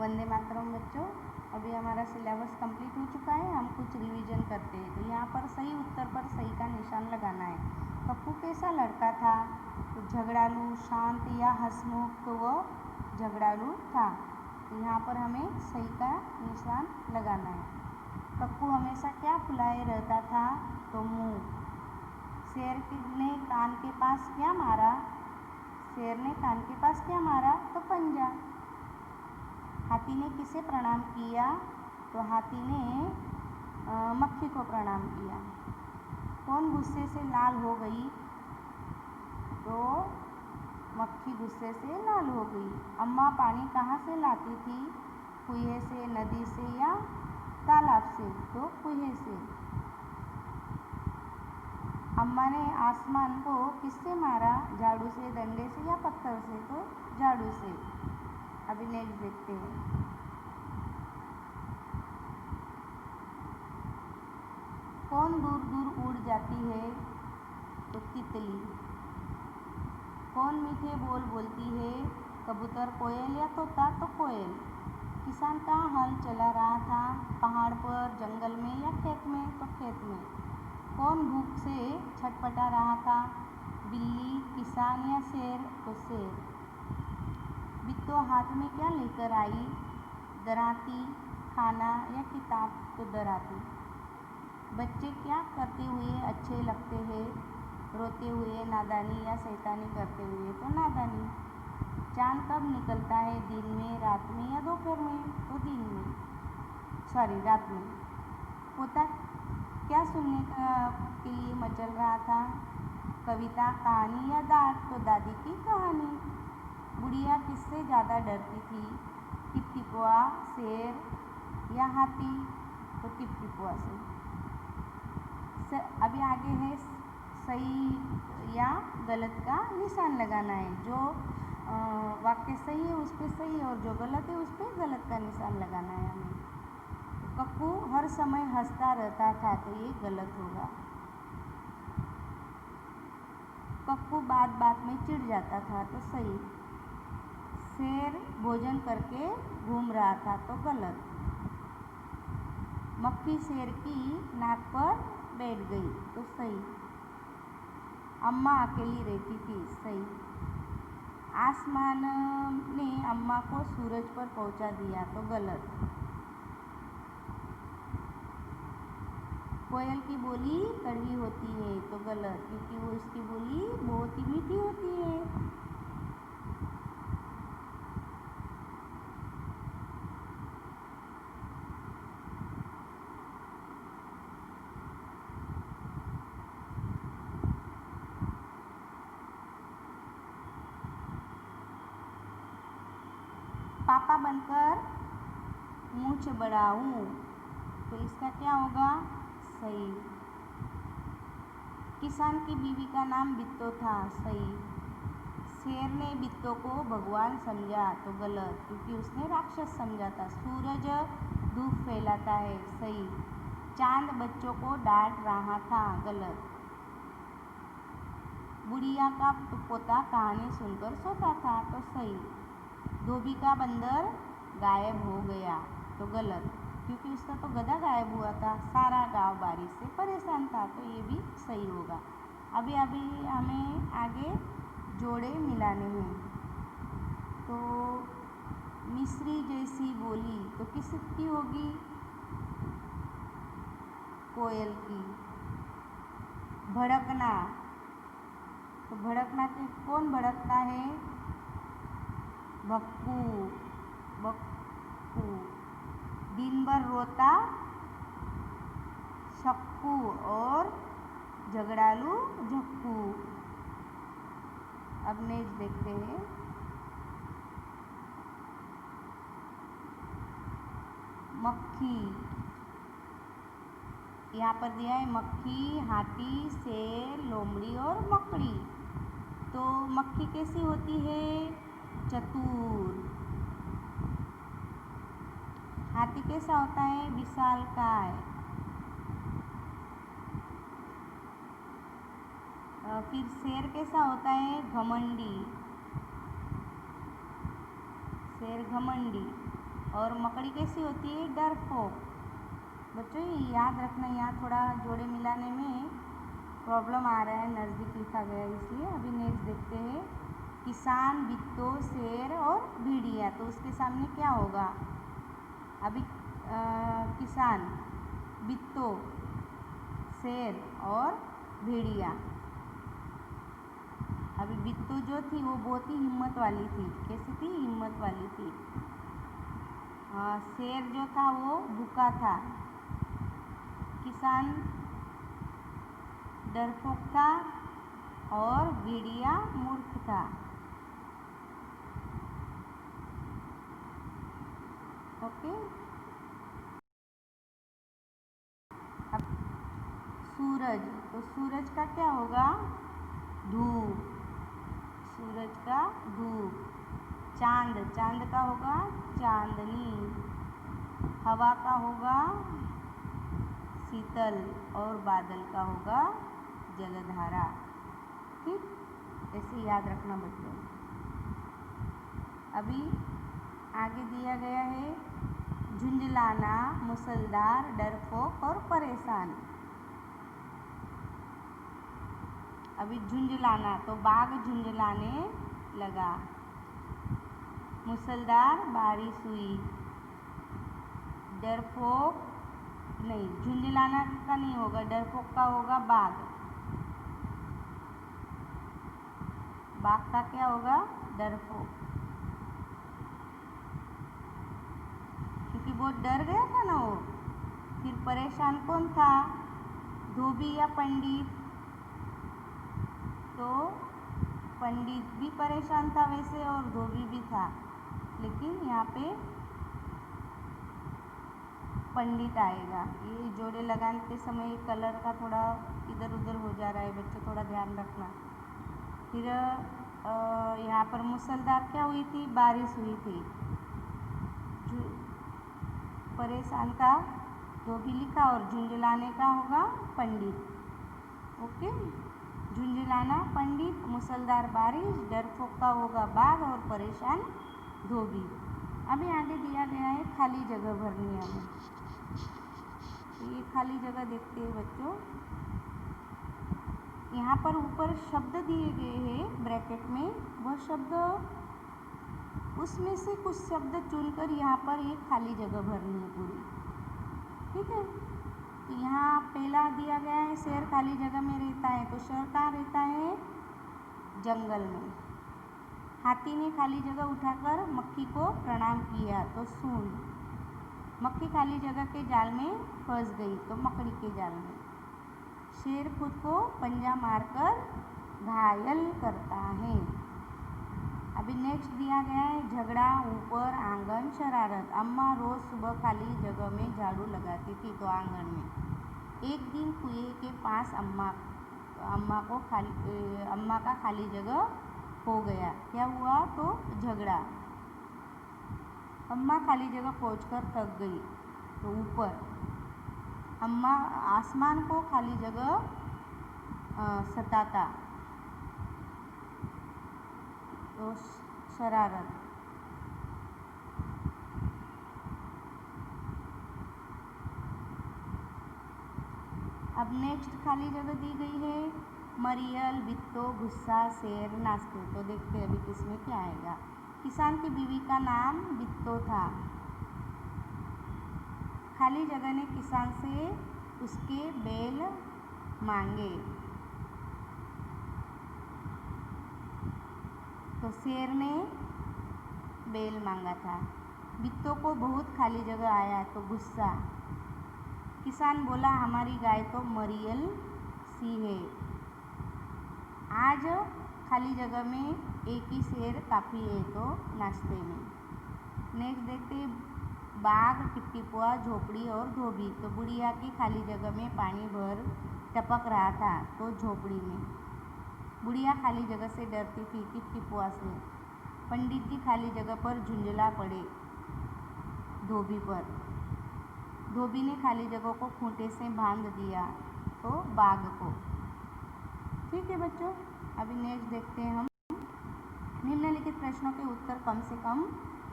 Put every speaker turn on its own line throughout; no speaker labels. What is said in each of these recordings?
वंदे मातरम बच्चों। अभी हमारा सिलेबस कंप्लीट हो चुका है, हम कुछ रिवीजन करते हैं। तो यहाँ पर सही उत्तर पर सही का निशान लगाना है। कक्कू कैसा लड़का था? तो झगड़ालू, शांत या हंसमुख? तो वो झगड़ालू था। तो यहाँ पर हमें सही का निशान लगाना है। कक्कू हमेशा क्या फुलाए रहता था? तो मुँह। शेर ने कान के पास क्या मारा? शेर ने कान के पास क्या मारा? तो पंजा। हाथी ने किसे प्रणाम किया? तो हाथी ने मक्खी को प्रणाम किया। कौन गुस्से से लाल हो गई? तो मक्खी गुस्से से लाल हो गई। अम्मा पानी कहाँ से लाती थी? कुएं से, नदी से या तालाब से? तो कुएं से। अम्मा ने आसमान को किससे मारा? झाड़ू से, डंडे से या पत्थर से? तो झाड़ू से। अभी नेक्स्ट देखते हैं। कौन दूर दूर उड़ जाती है? तो तितली। कौन मीठे बोल बोलती है? कबूतर, कोयल या तोता? तो कोयल। किसान कहाँ हल चला रहा था? पहाड़ पर, जंगल में या खेत में? तो खेत में। कौन भूख से छटपटा रहा था? बिल्ली, किसान या शेर? तो शेर। बिट्टू हाथ में क्या लेकर आई? दराती, खाना या किताब? तो दराती। बच्चे क्या करते हुए अच्छे लगते हैं? रोते हुए, नादानी या शैतानी करते हुए? तो नादानी। चांद कब निकलता है? दिन में, रात में या दोपहर में? तो दिन में, रात में। पोता क्या सुनने के लिए मचल रहा था? कविता, कहानी या डांट? तो दादी की कहानी। बुढ़िया किससे ज़्यादा डरती थी? टिपटिपुआ, शेर या हाथी? तो टिपटिपुआ से। अभी आगे है सही या गलत का निशान लगाना है। जो वाक्य सही है उस पर सही और जो गलत है उस पर गलत का निशान लगाना है हमें। कक्कू हर समय हंसता रहता था, तो ये गलत होगा। कक्कू बात बात में चिढ़ जाता था, तो सही। शेर भोजन करके घूम रहा था, तो गलत। मक्खी शेर की नाक पर बैठ गई, तो सही। अम्मा अकेली रहती थी, सही। आसमान ने अम्मा को सूरज पर पहुंचा दिया, तो गलत। कोयल की बोली कड़वी होती है, तो गलत, क्योंकि वो इसकी बोली बहुत ही मीठी होती है। पापा बनकर मूंछ बढ़ाऊं, तो इसका क्या होगा? सही। किसान की बीवी का नाम बिट्टो था, सही। शेर ने बिट्टो को भगवान समझा, तो गलत, क्योंकि उसने राक्षस समझा था। सूरज धूप फैलाता है, सही। चांद बच्चों को डांट रहा था, गलत। बुढ़िया का पोता कहानी सुनकर सोता था, तो सही। धोबी का बंदर गायब हो गया, तो गलत, क्योंकि उसका तो गधा गायब हुआ था। सारा गांव बारिश से परेशान था, तो ये भी सही होगा। अभी हमें आगे जोड़े मिलाने हैं। तो मिस्री जैसी बोली तो किसकी होगी? कोयल की। भड़कना, तो भड़कना के कौन भड़कता है? भक्कू, बक्कू। दिन भर रोता शक्कू और झगड़ालू झक्कू। अब नेक्स्ट देखते हैं। मक्खी, यहाँ पर दिया है मक्खी, हाथी, शेर, लोमड़ी और मकड़ी। तो मक्खी कैसी होती है? चतुर। हाथी कैसा होता है? विशालकाय। फिर शेर कैसा होता है? घमंडी। शेर घमंडी। और मकड़ी कैसी होती है? डरपोक। बच्चों ये याद रखना, यहाँ थोड़ा जोड़े मिलाने में प्रॉब्लम आ रहा है, नज़दीक लिखा गया है इसलिए। अभी नेक्स्ट देखते हैं, किसान, बित्तो, शेर और भेड़िया। तो उसके सामने क्या होगा? अभी किसान, बित्तो, शेर और भेड़िया। अभी बित्तो जो थी वो बहुत ही हिम्मत वाली थी। कैसी थी? हिम्मत वाली थी। शेर जो था वो भूखा था। किसान डरपोक था और भेड़िया मूर्ख था। ओके। अब सूरज, तो सूरज का क्या होगा? धूप। सूरज का धूप। चांद, चांद का होगा चांदनी। हवा का होगा शीतल और बादल का होगा जलधारा। ठीक, ऐसे याद रखना बच्चों। अभी आगे दिया गया है, झुंझलाना, मूसलधार, डरपोक और परेशान। अभी झुंझलाना, तो बाघ झुंझलाने लगा। मूसलधार बारिश हुई। डरपोक नहीं, झुंझलाना का नहीं होगा, डरपोक का होगा बाघ। बाघ का क्या होगा? डरपोक, क्योंकि बहुत डर गया था ना वो। फिर परेशान कौन था? धोबी या पंडित? तो पंडित भी परेशान था वैसे और धोबी भी था, लेकिन यहाँ पे पंडित आएगा। ये जोड़े लगाने समय कलर का थोड़ा इधर उधर हो जा रहा है बच्चों, थोड़ा ध्यान रखना। फिर यहाँ पर मूसलधार क्या हुई थी? बारिश हुई थी। परेशान का धोबी लिखा और झुंझलाने का होगा पंडित। ओके, झुंझलाना पंडित, मूसलधार बारिश, डरपोक का होगा बाघ और परेशान धोबी। अभी आगे दिया गया है खाली जगह भरनी है हमें। तो ये खाली जगह देखते हैं बच्चों। यहाँ पर ऊपर शब्द दिए गए हैं ब्रैकेट में, वह शब्द उसमें से कुछ शब्द चुनकर यहाँ पर एक खाली जगह भरनी है पूरी। ठीक है, तो यहाँ पहला दिया गया है, शेर खाली जगह में रहता है। तो शेर कहाँ रहता है? जंगल में। हाथी ने खाली जगह उठाकर मक्खी को प्रणाम किया, तो सूंड। मक्खी खाली जगह के जाल में फंस गई, तो मकड़ी के जाल में। शेर खुद को पंजा मारकर घायल करता है। अभी नेक्स्ट दिया गया है, झगड़ा, ऊपर, आंगन, शरारत। अम्मा रोज सुबह खाली जगह में झाड़ू लगाती थी, तो आंगन में। एक दिन कुएं के पास अम्मा का खाली जगह हो गया। क्या हुआ? तो झगड़ा। अम्मा खाली जगह पहुंचकर थक गई, तो ऊपर। अम्मा आसमान को खाली जगह सताता, तो शरारत। अब नेक्स्ट खाली जगह दी गई है, मरियल, बित्तो, गुस्सा, शेर, नाश्ते। तो देखते हैं अभी किसमें क्या आएगा। किसान की बीवी का नाम बित्तो था। खाली जगह ने किसान से उसके बैल मांगे, तो शेर ने बैल मांगा था। बित्तो को बहुत खाली जगह आया, तो गुस्सा। किसान बोला, हमारी गाय तो मरियल सी है। आज खाली जगह में एक ही शेर काफ़ी है, तो नाश्ते में। नेक्स्ट देखते, बाघ, टिप्टीपुआ, झोपड़ी और धोबी। तो बुढ़िया की खाली जगह में पानी भर टपक रहा था, तो झोपड़ी में। बुढ़िया खाली जगह से डरती थी, टिप्टीपुआ से। पंडित जी खाली जगह पर झुंझला पड़े, धोबी पर। धोबी ने खाली जगह को खूंटे से बांध दिया, तो बाघ को। ठीक है बच्चों, अभी नेक्स्ट देखते हैं हम। निम्नलिखित प्रश्नों के उत्तर कम से कम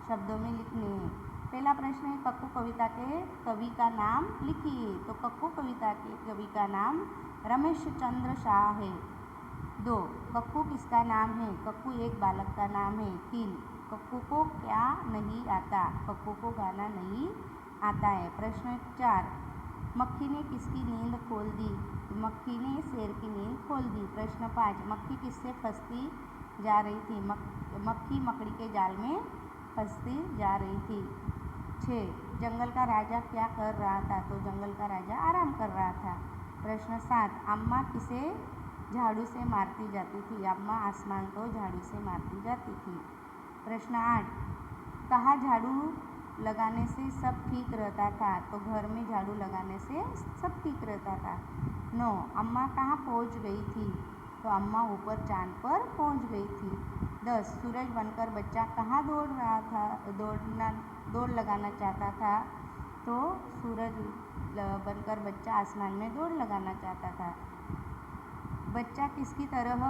शब्दों में लिखने हैं। पहला पहला प्रश्न है कक्कू कविता के कवि का नाम लिखिए। तो कक्कू कविता के कवि का नाम रमेश चंद्र शाह है। 2. कक्कू किसका नाम है? कक्कू एक बालक का नाम है। 3. कक्कू को क्या नहीं आता? कक्कू को गाना नहीं आता है। प्रश्न 4. मक्खी ने किसकी नींद खोल दी? मक्खी ने शेर की नींद खोल दी। प्रश्न 5. मक्खी किससे फंसती जा रही थी? मक्खी मकड़ी के जाल में फंसती जा रही थी। 6. जंगल का राजा क्या कर रहा था? तो जंगल का राजा आराम कर रहा था। प्रश्न 7. अम्मा किसे झाड़ू से मारती जाती थी? अम्मा आसमान को झाड़ू से मारती जाती थी। प्रश्न 8. कहाँ झाड़ू लगाने से सब ठीक रहता था? तो घर में झाड़ू लगाने से सब ठीक रहता था। 9. अम्मा कहाँ पहुँच गई थी? तो अम्मा ऊपर चांद पर पहुँच गई थी। 10. सूरज बनकर बच्चा कहाँ दौड़ रहा था? दौड़ लगाना चाहता था। तो सूरज बनकर बच्चा आसमान में दौड़ लगाना चाहता था। बच्चा किसकी तरह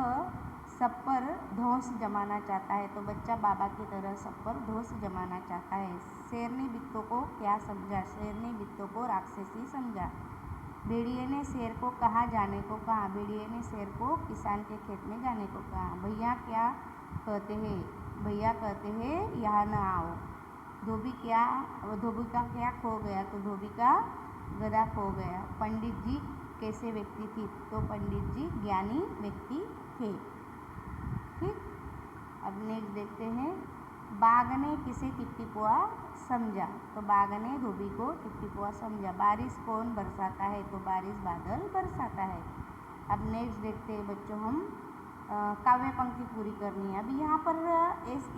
सब पर धौंस जमाना चाहता है? तो बच्चा बाबा की तरह सब पर धौंस जमाना चाहता है। शेर ने बित्तों को क्या समझा? शेर ने बित्तों को राक्षसी समझा। भेड़िए ने शेर को कहाँ जाने को कहा? भेड़िए ने शेर को किसान के खेत में जाने को कहा। भैया क्या कहते हैं? भैया कहते हैं यहाँ न आओ। धोबी का क्या खो गया? तो धोबी का गधा खो गया। पंडित जी कैसे व्यक्ति थी? तो पंडित जी ज्ञानी व्यक्ति थे। ठीक, अब नेक्स्ट देखते हैं। बाघ ने किसे टिपटिपुआ समझा? तो बाघ ने धोबी को टिपटिपुआ समझा। बारिश कौन बरसाता है? तो बारिश बादल बरसाता है। अब नेक्स्ट देखते हैं बच्चों हम काव्य पंक्ति पूरी करनी है। अभी यहाँ पर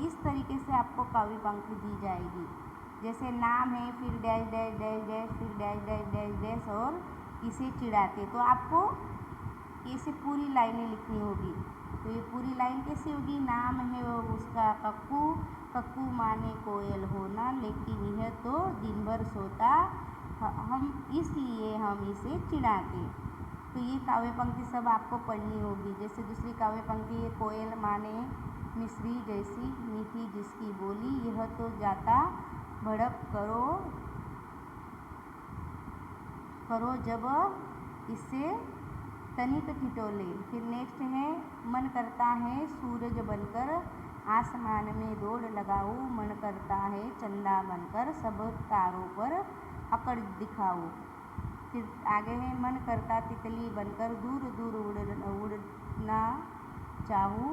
इस तरीके से आपको काव्य पंक्ति दी जाएगी, जैसे नाम है, फिर डैश डैश डैश डैश, फिर डैश डैश डैश डैश और इसे चिढ़ाते। तो आपको ऐसे पूरी लाइनें लिखनी होगी। तो ये पूरी लाइन कैसी होगी? नाम है वो उसका कक्कू, कक्कू माने कोयल होना, लेकिन यह तो दिन भर सोता, हम इसलिए हम इसे चिढ़ाते। तो ये काव्य पंक्ति सब आपको पढ़नी होगी। जैसे दूसरी काव्य पंक्ति है, कोयल माने मिश्री जैसी मीठी जिसकी बोली, यह तो जाता भड़क करो जब इससे तनिक ठिठोले। फिर नेक्स्ट है, मन करता है सूरज बनकर आसमान में दौड़ लगाऊं, मन करता है चंदा बनकर सब तारों पर अकड़ दिखाऊं। फिर आगे है, मन करता तितली बनकर दूर दूर उड़ना चाहूँ,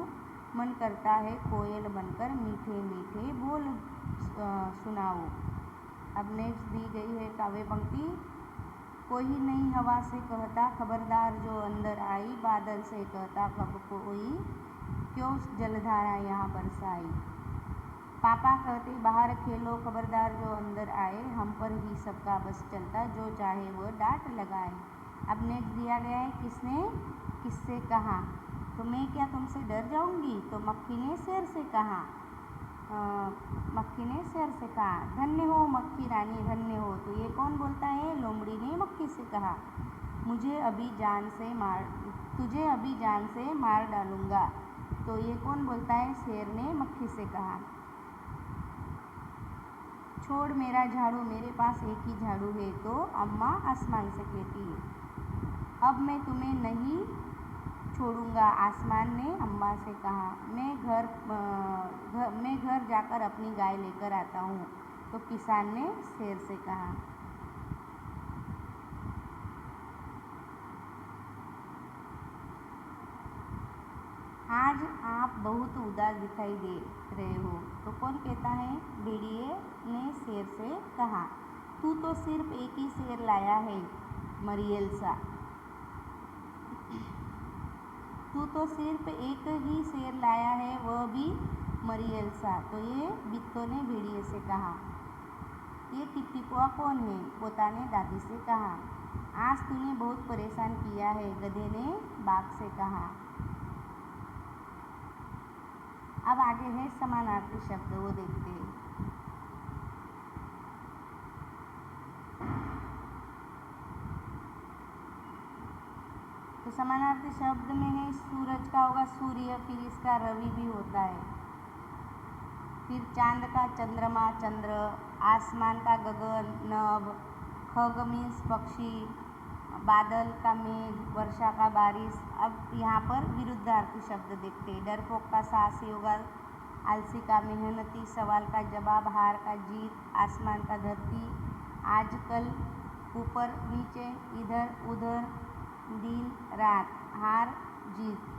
मन करता है कोयल बनकर मीठे मीठे बोल सुनाऊँ। अब नेक्स्ट दी गई है काव्य पंक्ति, कोई नहीं हवा से कहता खबरदार जो अंदर आई, बादल से कहता कब कोई क्यों जलधारा यहाँ बरसाई। पापा कहते बाहर खेलो खबरदार जो अंदर आए, हम पर ही सबका बस चलता, जो चाहे वो डांट लगाए। अब नेक्स्ट दिया गया है, किसने किससे कहा? तो मैं क्या तुमसे डर जाऊंगी? तो मक्खी ने शेर से कहा। मक्खी ने शेर से कहा, धन्य हो मक्खी रानी धन्य हो। तो ये कौन बोलता है? लोमड़ी ने मक्खी से कहा, तुझे अभी जान से मार डालूंगा। तो ये कौन बोलता है? शेर ने मक्खी से कहा। छोड़ मेरा झाड़ू मेरे पास एक ही झाड़ू है। तो अम्मा आसमान से कहती है, अब मैं तुम्हें नहीं छोड़ूंगा, आसमान ने अम्मा से कहा। मैं घर जाकर अपनी गाय लेकर आता हूँ। तो किसान ने शेर से कहा। आज आप बहुत उदास दिखाई दे रहे हो। तो कौन कहता है? भेड़िए ने शेर से कहा, तू तो सिर्फ एक ही शेर लाया है मरियल सा। तू तो सिर्फ एक ही शेर लाया है, वह भी मरियल सा। तो ये बित्तों ने भेड़िए से कहा। ये टिपटिपुआ कौन है? पोता ने दादी से कहा। आज तूने बहुत परेशान किया है, गधे ने बाघ से कहा। अब आगे है समानार्थी शब्द, वो देखते हैं। तो समानार्थी शब्द में है, सूरज का होगा सूर्य, फिर इसका रवि भी होता है, फिर चांद का चंद्रमा चंद्र, आसमान का गगन, नभ। खग मीन्स पक्षी, बादल का मेघ, वर्षा का बारिश। अब यहाँ पर विरुद्धार्थी शब्द देखते हैं। डरपोक का साहसी होगा, आलसी का मेहनती, सवाल का जवाब, हार का जीत, आसमान का धरती, आजकल, ऊपर नीचे, इधर उधर, दिन रात, हार जीत।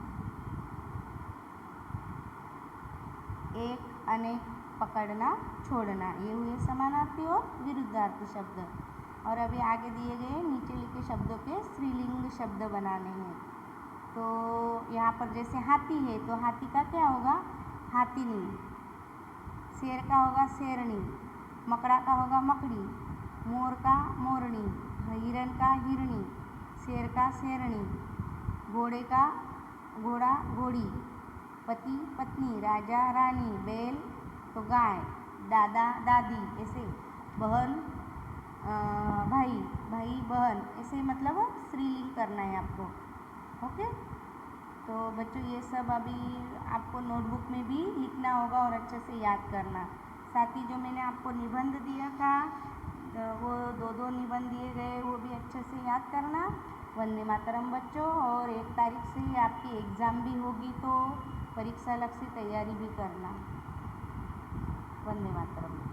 एक अनेक, पकड़ना छोड़ना। ये हुए समानार्थी और विरुद्धार्थी शब्द। और अभी आगे दिए गए नीचे लिखे शब्दों के स्त्रीलिंग शब्द बनाने हैं। तो यहाँ पर जैसे हाथी है तो हाथी का क्या होगा? हाथिनी। शेर का होगा शेरनी। मकड़ा का होगा मकड़ी। मोर का मोरनी। हिरण का हिरणी। शेर का शेरनी। घोड़े का घोड़ा घोड़ी। पति पत्नी, राजा रानी, बैल तो गाय, दादा दादी, ऐसे बहन भाई, भाई बहन, ऐसे मतलब स्त्रीलिंग करना है आपको। ओके, तो बच्चों ये सब अभी आपको नोटबुक में भी लिखना होगा और अच्छे से याद करना। साथ ही जो मैंने आपको निबंध दिया था, वो दो निबंध दिए गए, वो भी अच्छे से याद करना। वंदे मातरम बच्चों। और 1 तारीख से ही आपकी एग्ज़ाम भी होगी, तो परीक्षा लक्ष्य तैयारी भी करना। वंदे मातरम।